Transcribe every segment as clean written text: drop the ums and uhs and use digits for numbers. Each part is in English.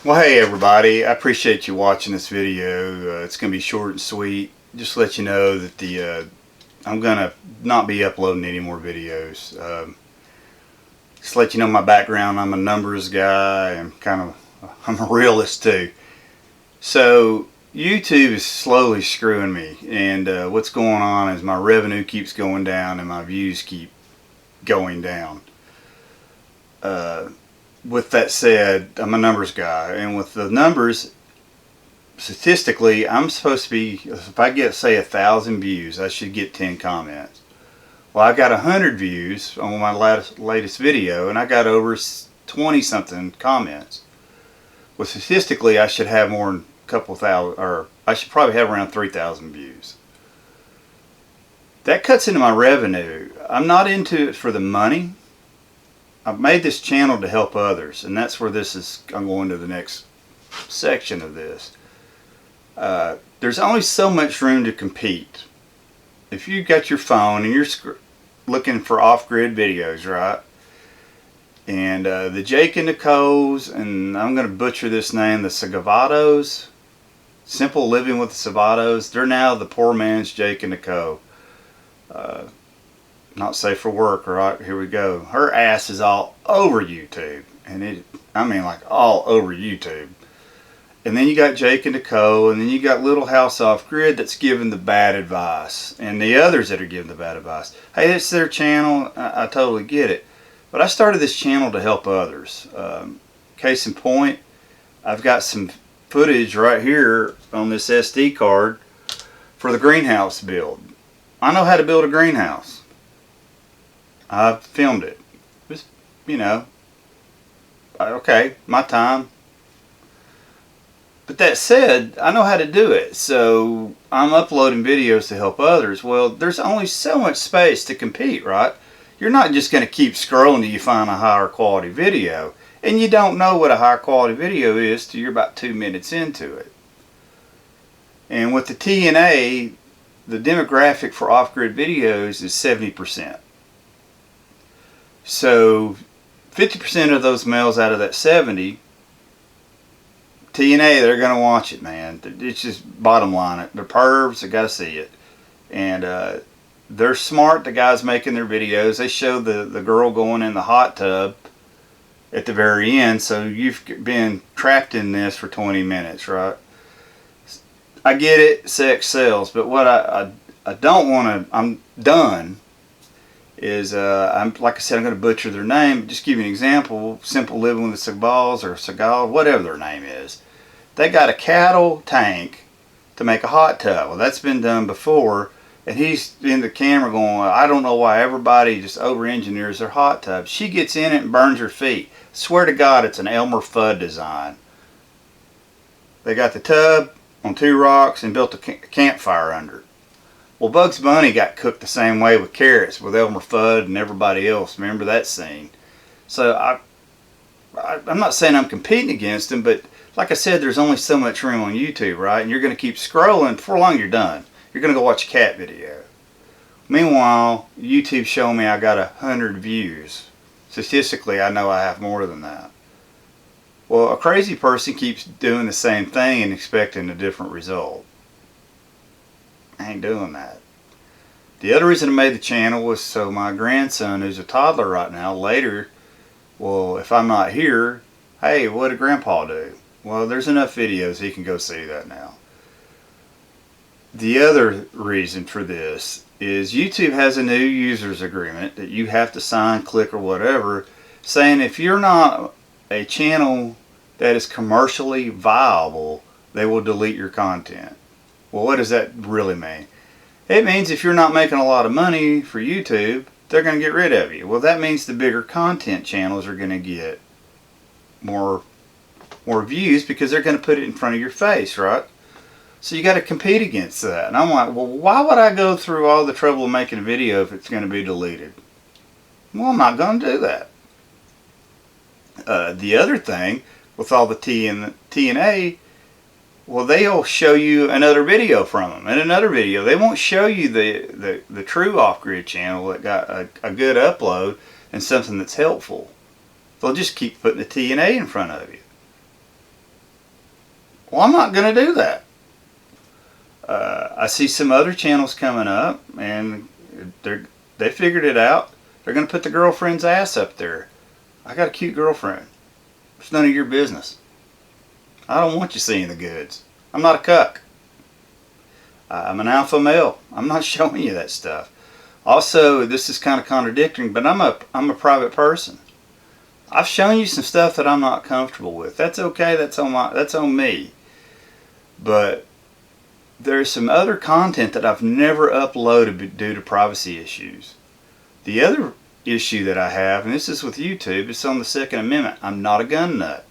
Well, hey everybody, I appreciate you watching this video. It's going to be short and sweet. Just to let you know that I'm going to not be uploading any more videos. Just to let you know my background, I'm a numbers guy. I'm a realist too. So YouTube is slowly screwing me, and what's going on is my revenue keeps going down and my views keep going down. With that said, I'm a numbers guy, and with the numbers, statistically, I'm supposed to be, if I get, say, 1,000 views, I should get 10 comments. Well, I got 100 views on my latest video, and I got over 20-something comments. Well, statistically, I should have more than a couple thousand, or I should probably have around 3,000 views. That cuts into my revenue. I'm not into it for the money. I've made this channel to help others, and that's where I'm going to the next section of this. There's only so much room to compete. If you got your phone and you're looking for off-grid videos, right? And the Jake and Nicole's, and I'm going to butcher this name, the Sagavatos, Simple Living with the Savatos, they're now the poor man's Jake and Nicole. Not safe for work, right? Here we go. Her ass is all over YouTube, and I mean like all over YouTube. And then you got Jake and Nicole, and then you got Little House Off Grid that's giving the bad advice, and the others that are giving the bad advice. Hey, it's their channel. I totally get it, but I started this channel to help others. Case in point, I've got some footage right here on this SD card for the greenhouse build. I know how to build a greenhouse. I've filmed it. Just, okay, my time. But that said, I know how to do it, so I'm uploading videos to help others. Well, there's only so much space to compete, right? You're not just going to keep scrolling till you find a higher quality video. And you don't know what a higher quality video is till you're about 2 minutes into it. And with the TNA, the demographic for off-grid videos is 70%. So 50% of those males out of that 70, TNA, they're going to watch it, man. It's just bottom line. They're pervs, they got to see it. And they're smart, the guys making their videos. They show the girl going in the hot tub at the very end, so you've been trapped in this for 20 minutes, right? I get it, sex sells, but what I don't want to, I'm done, is like I said, I'm going to butcher their name. Just give you an example. Simple Living with the Sagals or Segal, whatever their name is. They got a cattle tank to make a hot tub. Well, that's been done before, and he's in the camera going, I don't know why everybody just over-engineers their hot tub. She gets in it and burns her feet. Swear to God, it's an Elmer Fudd design. They got the tub on 2 rocks and built a campfire under it. Well, Bugs Bunny got cooked the same way with carrots with Elmer Fudd and everybody else. Remember that scene? So I'm not saying I'm competing against him, but like I said, there's only so much room on YouTube, right? And you're going to keep scrolling. Before long, you're done. You're going to go watch a cat video. Meanwhile, YouTube showing me I got 100 views. Statistically, I know I have more than that. Well, a crazy person keeps doing the same thing and expecting a different result. I ain't doing that. The other reason I made the channel was so my grandson, who's a toddler right now, later, well, if I'm not here, hey, what did Grandpa do? Well, there's enough videos he can go see that now. The other reason for this is YouTube has a new users agreement that you have to sign, click, or whatever, saying if you're not a channel that is commercially viable, they will delete your content. Well, what does that really mean? It means if you're not making a lot of money for YouTube, they're going to get rid of you. Well, that means the bigger content channels are going to get more views because they're going to put it in front of your face, right? So you got to compete against that. And I'm like, well, why would I go through all the trouble of making a video if it's going to be deleted? Well, I'm not going to do that. The other thing with all the TNA, well, they'll show you another video from them and another video. They won't show you the true off-grid channel that got a good upload and something that's helpful. They'll just keep putting the TNA in front of you. Well, I'm not going to do that. I see some other channels coming up, and they figured it out. They're going to put the girlfriend's ass up there. I got a cute girlfriend. It's none of your business. I don't want you seeing the goods. I'm not a cuck. I'm an alpha male. I'm not showing you that stuff. Also, this is kind of contradicting, but I'm a private person. I've shown you some stuff that I'm not comfortable with. That's okay. That's on me. But there's some other content that I've never uploaded due to privacy issues. The other issue that I have, and this is with YouTube, it's on the Second Amendment. I'm not a gun nut.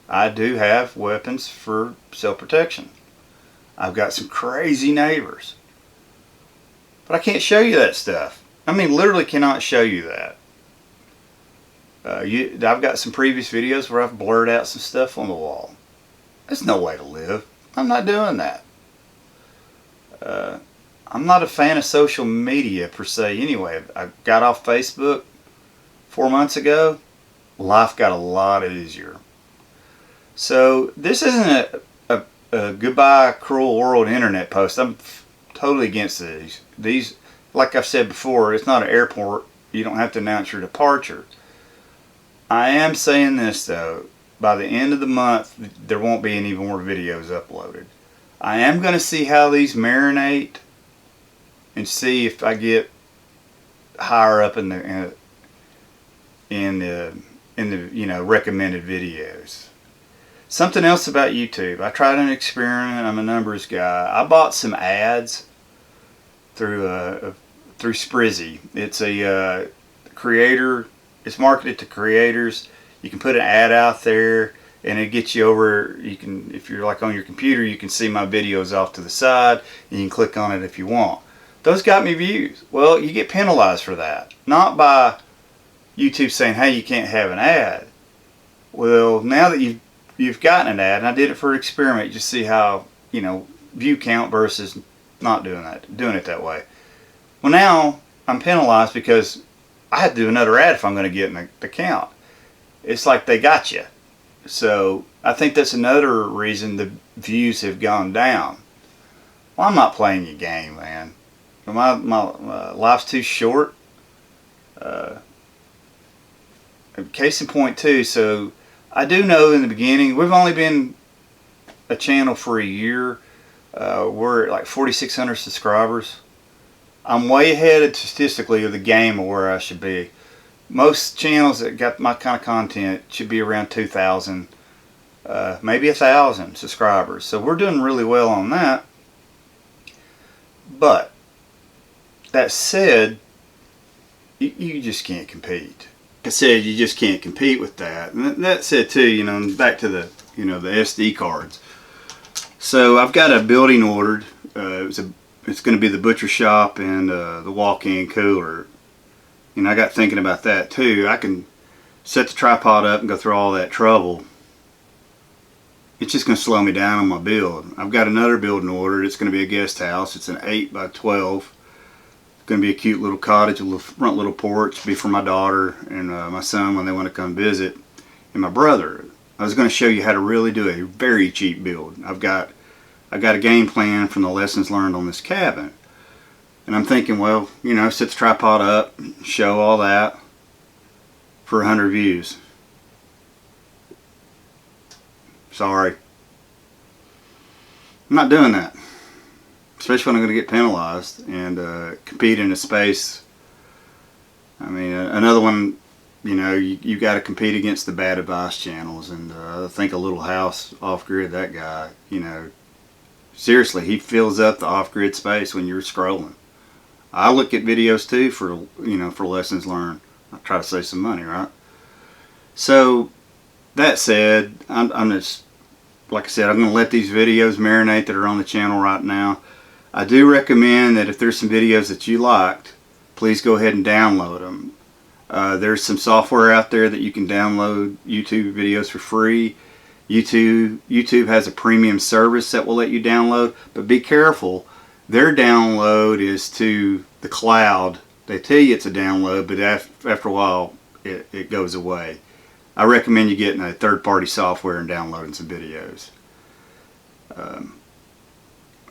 I do have weapons for self-protection. I've got some crazy neighbors. But I can't show you that stuff. I mean, literally cannot show you that. I've got some previous videos where I've blurred out some stuff on the wall. There's no way to live. I'm not doing that. I'm not a fan of social media per se anyway. I got off Facebook 4 months ago. Life got a lot easier. So this isn't a goodbye cruel world internet post. I'm totally against these. These, like I've said before, it's not an airport. You don't have to announce your departure. I am saying this though. By the end of the month, there won't be any more videos uploaded. I am going to see how these marinate and see if I get higher up in the recommended videos. Something else about YouTube. I tried an experiment. I'm a numbers guy. I bought some ads through Sprizzy. It's a creator. It's marketed to creators. You can put an ad out there, and it gets you over. You can, if you're like on your computer, you can see my videos off to the side, and you can click on it if you want. Those got me views. Well, you get penalized for that, not by YouTube saying, "Hey, you can't have an ad." Well, now that you've gotten an ad, and I did it for an experiment, just see how, view count versus not doing it that way. Well, now I'm penalized because I have to do another ad if I'm going to get in the count. It's like they got you. So I think that's another reason the views have gone down. Well, I'm not playing your game, man. My life's too short. Case in point too, so I do know in the beginning, we've only been a channel for a year. We're at like 4,600 subscribers. I'm way ahead statistically of the game of where I should be. Most channels that got my kind of content should be around 2,000, maybe 1,000 subscribers. So we're doing really well on that. But that said, you just can't compete. Like I said, you just can't compete with that. And that said too, back to the the SD cards. So I've got a building ordered. It's going to be the butcher shop and the walk-in cooler. I got thinking about that too. I can set the tripod up and go through all that trouble. It's just going to slow me down on my build. I've got another building ordered. It's going to be a guest house. It's an 8 by 12. It's going to be a cute little cottage, a little front little porch. It'll be for my daughter and my son when they want to come visit, and my brother. I was going to show you how to really do a very cheap build. I've got a game plan from the lessons learned on this cabin. And I'm thinking, well, set the tripod up, show all that for 100 views. Sorry. I'm not doing that. Especially when I'm going to get penalized and compete in a space. I mean, another one, you got to compete against the bad advice channels. And I think a little house off-grid, that guy, seriously, he fills up the off-grid space when you're scrolling. I look at videos too for lessons learned. I try to save some money, right? So that said, I'm just, like I said, I'm going to let these videos marinate that are on the channel right now. I do recommend that if there's some videos that you liked, please go ahead and download them. There's some software out there that you can download YouTube videos for free. YouTube has a premium service that will let you download, but be careful. Their download is to the cloud. They tell you it's a download, but after a while it goes away. I recommend you getting a third-party software and downloading some videos.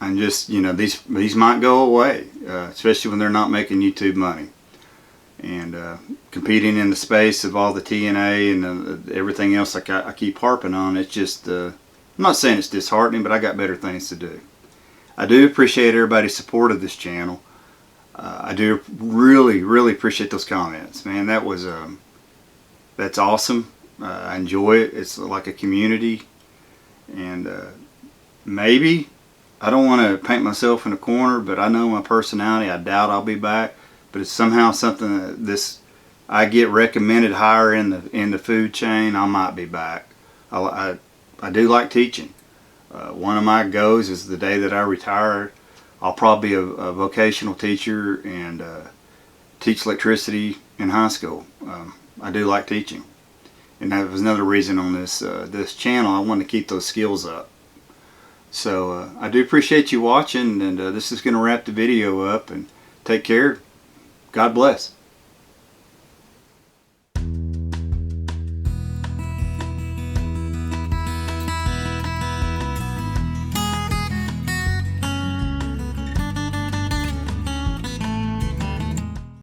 And just, you know, these might go away, especially when they're not making YouTube money. And competing in the space of all the TNA and everything else like I keep harping on, it's just, I'm not saying it's disheartening, but I got better things to do. I do appreciate everybody's support of this channel. I do really appreciate those comments, man. That was that's awesome. I enjoy it. It's like a community, and maybe, I don't want to paint myself in a corner, but I know my personality. I doubt I'll be back, but it's somehow something that I get recommended higher in the food chain. I might be back. I do like teaching. One of my goals is the day that I retire, I'll probably be a vocational teacher and teach electricity in high school. I do like teaching, and that was another reason on this channel. I want to keep those skills up. So I do appreciate you watching, and this is going to wrap the video up, and take care. God bless.